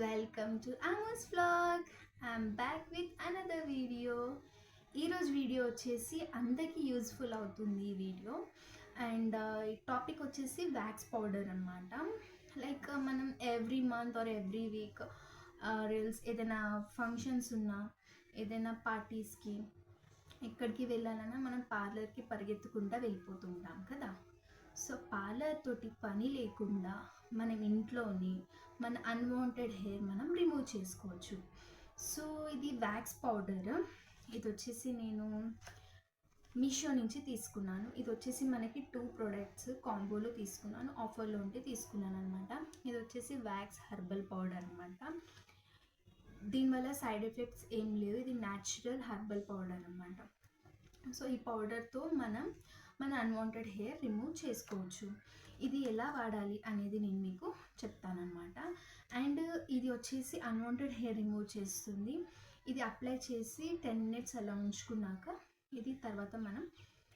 Welcome to Amos vlog. I'm back with another video. ఈరోజు video వచ్చేసి అందరికీ useful అవుతుంది ఈ వీడియో. అండ్ ఈ టాపిక్ వచ్చేసి వ్యాక్స్ పౌడర్ అనమాట. లైక్ మనం every month or every week reels ఏదైనా ఫంక్షన్స్ ఉన్నా, ఏదైనా పార్టీస్కి ఎక్కడికి వెళ్ళాలన్నా మనం పార్లర్కి పరిగెత్తుకుంటూ వెళ్ళిపోతుంటాం కదా. సో పార్లర్ తోటి పని లేకుండా మనం ఇంట్లోని మన అన్వాంటెడ్ హెయిర్ మనం రిమూవ్ చేసుకోవచ్చు. సో ఇది వ్యాక్స్ పౌడర్. ఇది వచ్చేసి నేను మీషో నుంచి తీసుకున్నాను. ఇది వచ్చేసి మనకి 2 ప్రోడక్ట్స్ కాంబోలో తీసుకున్నాను, ఆఫర్లో ఉంటే తీసుకున్నాను అనమాట. ఇది వచ్చేసి వ్యాక్స్ హెర్బల్ పౌడర్ అనమాట. దీనివల్ల సైడ్ ఎఫెక్ట్స్ ఏం లేవు. ఇది న్యాచురల్ హెర్బల్ పౌడర్ అనమాట. సో ఈ పౌడర్తో మన అన్వాంటెడ్ హెయిర్ రిమూవ్ చేసుకోవచ్చు. ఇది ఎలా వాడాలి అనేది నేను మీకు చెప్తానమాట. అండ్ ఇది వచ్చేసి అన్వాంటెడ్ హెయిర్ రిమూవ్ చేస్తుంది. ఇది అప్లై చేసి 10 minutes అలా ఉంచుకున్నాక ఇది తర్వాత మనం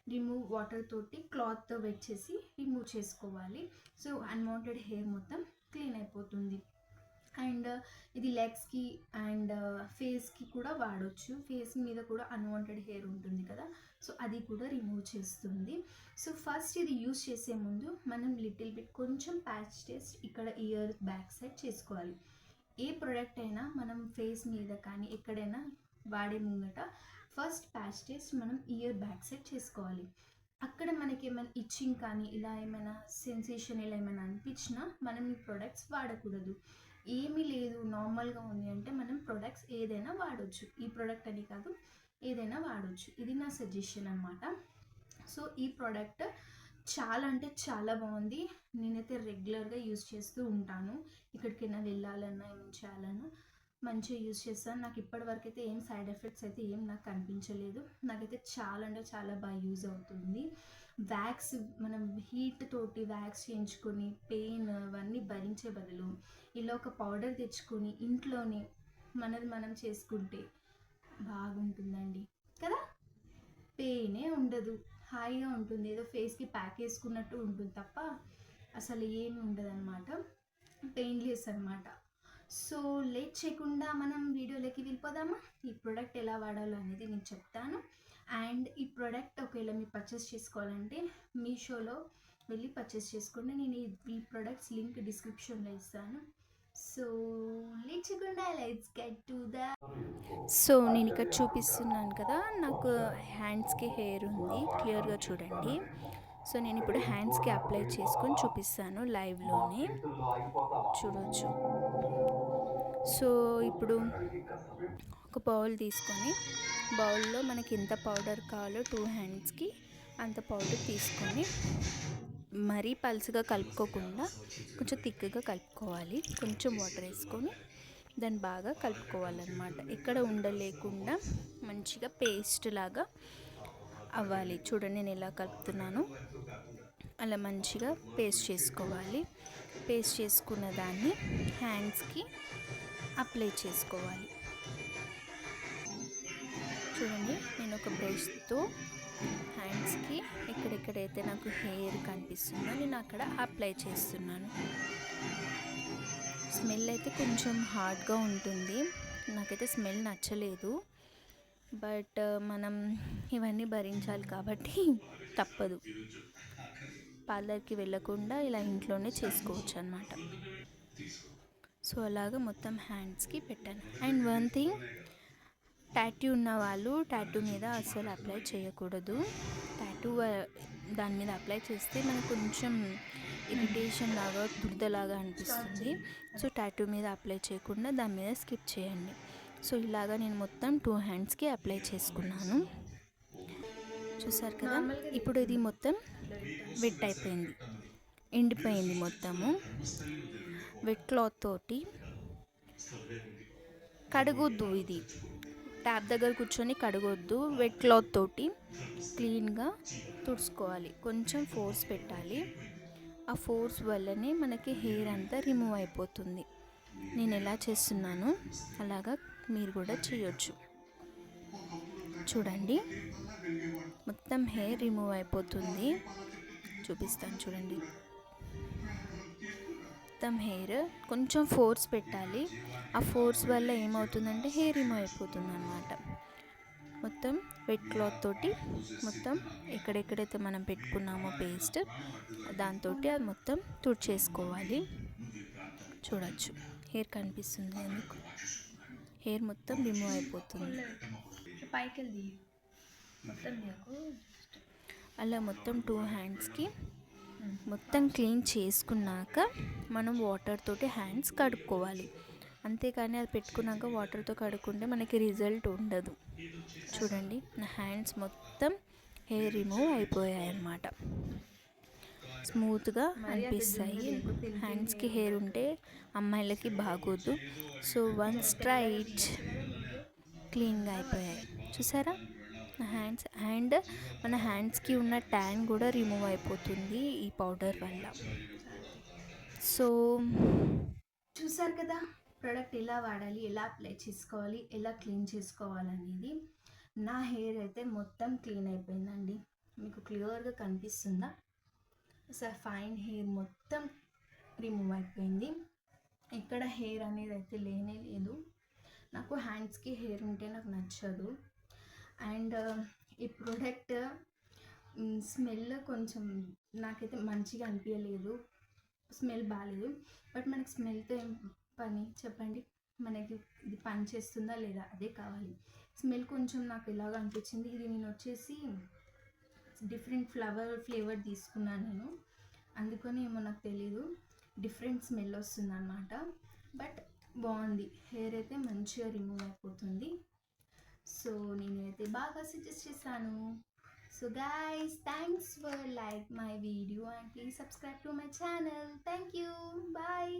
రిమూవ్ వాటర్ తోటి క్లాత్ వెట్ చేసి రిమూవ్ చేసుకోవాలి. సో అన్వాంటెడ్ హెయిర్ మొత్తం క్లీన్ అయిపోతుంది. అండ్ ఇది లెగ్స్కి అండ్ ఫేస్కి కూడా వాడవచ్చు. ఫేస్ మీద కూడా అన్వాంటెడ్ హెయిర్ ఉంటుంది కదా, సో అది కూడా రిమూవ్ చేస్తుంది. సో ఫస్ట్ ఇది యూజ్ చేసే ముందు మనం లిటిల్ బిట్ కొంచెం ప్యాచ్ టెస్ట్ ఇక్కడ ఇయర్ బ్యాక్ సైడ్ చేసుకోవాలి. ఏ ప్రోడక్ట్ అయినా మనం ఫేస్ మీద కానీ ఎక్కడైనా వాడే ముంగట ఫస్ట్ ప్యాచ్ టెస్ట్ మనం ఇయర్ బ్యాక్ సైడ్ చేసుకోవాలి. అక్కడ మనకి ఏమైనా ఇచ్చింగ్ కానీ ఇలా ఏమైనా సెన్సేషన్ ఇలా ఏమైనా అనిపించినా మనం ఈ ప్రోడక్ట్స్ వాడకూడదు. ఏమీ లేదు నార్మల్గా ఉంది అంటే మనం ప్రొడక్ట్స్ ఏదైనా వాడవచ్చు. ఈ ప్రోడక్ట్ అని కాదు, ఏదైనా వాడవచ్చు. ఇది నా సజెషన్ అనమాట. సో ఈ ప్రోడక్ట్ చాలా అంటే చాలా బాగుంది. నేనైతే రెగ్యులర్గా యూజ్ చేస్తూ ఉంటాను. ఎక్కడికైనా వెళ్ళాలన్నా ఏమైనా చేయాలన్నా మంచిగా యూజ్ చేస్తాను. నాకు ఇప్పటివరకు అయితే ఏం సైడ్ ఎఫెక్ట్స్ అయితే ఏం నాకు కనిపించలేదు. నాకైతే చాలా అంటే చాలా బాగా యూజ్ అవుతుంది. వ్యాక్స్ మనం హీట్ తోటి వ్యాక్స్ చేయించుకొని పెయిన్ అవన్నీ భరించే బదులు ఇలా ఒక పౌడర్ తెచ్చుకొని ఇంట్లోనే మనది మనం చేసుకుంటే బాగుంటుందండి కదా. పెయినే ఉండదు, హాయిగా ఉంటుంది. ఏదో ఫేస్కి ప్యాక్ వేసుకున్నట్టు ఉంటుంది తప్ప అసలు ఏమి ఉండదు అనమాట. పెయిన్లెస్ అనమాట. సో లేట్ చేయకుండా మనం వీడియోలోకి వెళ్ళిపోదామా. ఈ ప్రోడక్ట్ ఎలా వాడాలో అనేది నేను చెప్తాను. అండ్ ఈ ప్రోడక్ట్ ఒకవేళ మీరు పర్చేస్ చేసుకోవాలంటే మీషోలో వెళ్ళి పర్చేస్ చేసుకోండి. నేను ఈ ప్రోడక్ట్స్ లింక్ డిస్క్రిప్షన్లో ఇస్తాను. సో లేట్ చేయకుండా let's get to the. So నేను ఇక్కడ చూపిస్తున్నాను కదా, నాకు హ్యాండ్స్కి హెయిర్ ఉంది, క్లియర్గా చూడండి. సో నేను ఇప్పుడు హ్యాండ్స్కి అప్లై చేసుకొని చూపిస్తాను లైవ్లోనే చూడవచ్చు. సో ఇప్పుడు ఒక బౌల్ తీసుకొని బౌల్లో మనకి ఎంత పౌడర్ కావాలో 2 హ్యాండ్స్కి అంత పౌడర్ తీసుకొని మరీ పల్చగా కలుపుకోకుండా కొంచెం థిక్గా కలుపుకోవాలి. కొంచెం వాటర్ వేసుకొని దాన్ని బాగా కలుపుకోవాలన్నమాట. ఎక్కడ ఉండలేకుండా మంచిగా పేస్ట్ లాగా అవ్వాలి. చూడండి నేను ఎలా కలుపుతున్నాను, అలా మంచిగా పేస్ట్ చేసుకోవాలి. పేస్ట్ చేసుకున్న దాన్ని హ్యాండ్స్కి అప్లై చేసుకోవాలి. చూడండి నేను ఒక బ్రష్తో హ్యాండ్స్కి ఎక్కడెక్కడైతే నాకు హెయిర్ కనిపిస్తుందో నేను అక్కడ అప్లై చేస్తున్నాను. స్మెల్ అయితే కొంచెం హార్డ్గా ఉంటుంది, నాకైతే స్మెల్ నచ్చలేదు. బట్ మనం ఇవన్నీ భరించాలి కాబట్టి తప్పదు. పార్లర్కి వెళ్ళకుండా ఇలా ఇంట్లోనే చేసుకోవచ్చు అన్నమాట. సో అలాగా మొత్తం హ్యాండ్స్కి పెట్టాను. అండ్ వన్ థింగ్, టాటూ ఉన్న వాళ్ళు టాటూ మీద అస్సలు అప్లై చేయకూడదు. టాటూ దాని మీద అప్లై చేస్తే మనకు కొంచెం ఇరిటేషన్ లాగా దురదలాగా అనిపిస్తుంది. సో టాటూ మీద అప్లై చేయకుండా దాని మీద స్కిప్ చేయండి. సో ఇలాగా నేను మొత్తం 2 హ్యాండ్స్కి అప్లై చేసుకున్నాను. చూసారు కదా, ఇప్పుడు ఇది మొత్తం వెట్ అయిపోయింది, ఎండిపోయింది మొత్తము. వెట్ క్లాత్ తోటి కడగొద్దు, ఇది ట్యాప్ దగ్గర కూర్చొని కడగొద్దు. వెట్ క్లాత్ తోటి క్లీన్గా తుడుచుకోవాలి. కొంచెం ఫోర్స్ పెట్టాలి. ఆ ఫోర్స్ వల్లనే మనకి హెయిర్ అంతా రిమూవ్ అయిపోతుంది. నేను ఎలా చేస్తున్నానో అలాగా మీరు కూడా చేయొచ్చు. చూడండి మొత్తం హెయిర్ రిమూవ్ అయిపోతుంది. చూపిస్తాను చూడండి. మొత్తం హెయిర్ కొంచెం ఫోర్స్ పెట్టాలి. ఆ ఫోర్స్ వల్ల ఏమవుతుందంటే హెయిర్ రిమూవ్ అయిపోతుంది అనమాట. మొత్తం వెట్ క్లాత్ తోటి మొత్తం ఎక్కడెక్కడైతే మనం పెట్టుకున్నామో పేస్ట్ దాంతో అది మొత్తం తుడిచేసుకోవాలి. చూడొచ్చు హెయిర్ కనిపిస్తుంది ఎందుకు, హెయిర్ మొత్తం రిమూవ్ అయిపోతుంది. పైకి మొత్తం అలా మొత్తం 2 హ్యాండ్స్కి మొత్తం క్లీన్ చేసుకున్నాక మనం వాటర్ తోటి హ్యాండ్స్ కడుక్కోవాలి. అంతేకాని అది పెట్టుకున్నాక వాటర్తో కడుక్కుంటే మనకి రిజల్ట్ ఉండదు. చూడండి నా హ్యాండ్స్ మొత్తం హెయిర్ రిమూవ్ అయిపోయాయి అన్నమాట. స్మూత్గా అనిపిస్తాయి. హ్యాండ్స్కి హెయిర్ ఉంటే అమ్మాయిలకి బాగోదు. సో వన్ స్ట్రైట్ క్లీన్గా అయిపోయాయి. చూసారా నా హ్యాండ్స్, అండ్ మన హ్యాండ్స్కి ఉన్న ట్యాన్ కూడా రిమూవ్ అయిపోతుంది ఈ పౌడర్ వల్ల. సో చూసారు కదా ప్రోడక్ట్ ఎలా వాడాలి, ఎలా అప్లై చేసుకోవాలి, ఎలా క్లీన్ చేసుకోవాలనేది. నా హెయిర్ అయితే మొత్తం క్లీన్ అయిపోయిందండి. మీకు క్లియర్గా కనిపిస్తుందా? అసలు ఫైన్ హెయిర్ మొత్తం రిమూవ్ అయిపోయింది. ఇక్కడ హెయిర్ అనేది అయితే లేనే లేదు. నాకు హ్యాండ్స్కి హెయిర్ ఉంటే నాకు నచ్చదు. అండ్ ఈ ప్రోడక్ట్ స్మెల్ కొంచెం నాకైతే మంచిగా అనిపించలేదు, స్మెల్ బాగాలేదు. బట్ మనకి స్మెల్తో ఏం పని చెప్పండి, మనకి ఇది పని చేస్తుందా లేదా అదే కావాలి. స్మెల్ కొంచెం నాకు ఎలాగ అనిపించింది. ఇది నేను వచ్చేసి డిఫరెంట్ ఫ్లేవర్ తీసుకున్నాను నేను, అందుకని ఏమో నాకు తెలీదు, డిఫరెంట్ స్మెల్ వస్తుంది అన్నమాట. బట్ బాగుంది, హెయిర్ అయితే మంచిగా రిమూవ్ అయిపోతుంది. సో నేనైతే బాగా సజెస్ట్ చేశాను. So guys, thanks for like my video and please subscribe to my channel. Thank you. Bye.